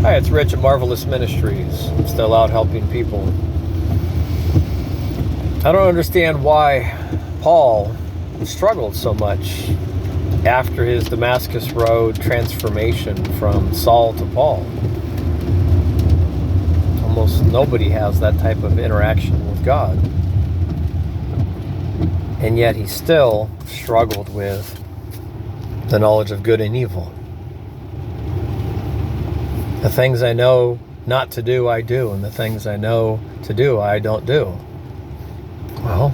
Hi, it's Rich at Marvelous Ministries. I'm still out helping people. I don't understand why Paul struggled so much after his Damascus Road transformation from Saul to Paul. Almost nobody has that type of interaction with God. And yet he still struggled with the knowledge of good and evil. The things I know not to do, I do, and the things I know to do, I don't do. Well,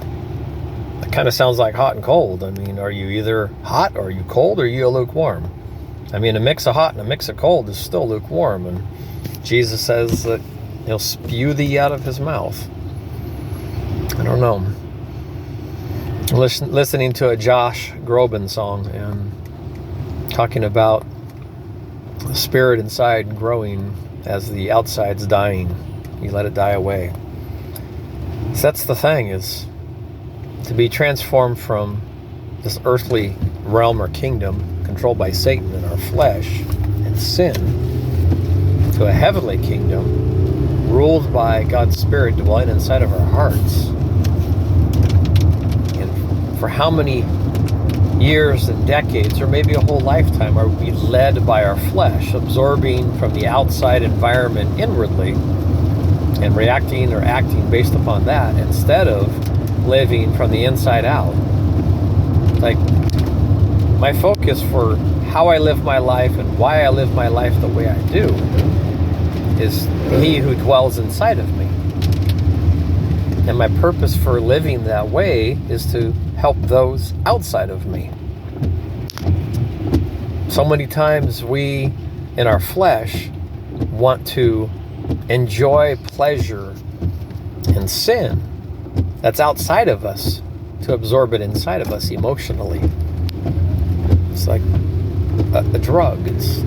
that kind of sounds like hot and cold. I mean, are you either hot, or are you cold, or are you lukewarm? I mean, a mix of hot and a mix of cold is still lukewarm, and Jesus says that he'll spew thee out of his mouth. I don't know. Listening to a Josh Groban song and talking about the spirit inside growing as the outside's dying. You let it die away. So that's the thing, is to be transformed from this earthly realm or kingdom controlled by Satan and our flesh and sin to a heavenly kingdom ruled by God's Spirit dwelling inside of our hearts. And for how many years and decades, or maybe a whole lifetime, are we led by our flesh, absorbing from the outside environment inwardly and reacting or acting based upon that instead of living from the inside out? Like, my focus for how I live my life and why I live my life the way I do is he who dwells inside of me. And my purpose for living that way is to help those outside of me. So many times we, in our flesh, want to enjoy pleasure and sin that's outside of us to absorb it inside of us emotionally. It's like a drug. It's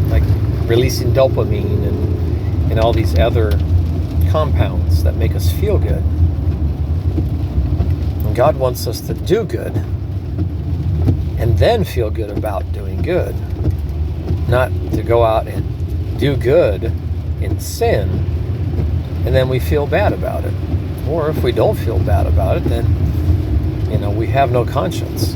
like releasing dopamine and all these other compounds that make us feel good. And God wants us to do good and then feel good about doing good, not to go out and do good in sin and then we feel bad about it. Or if we don't feel bad about it, then we have no conscience.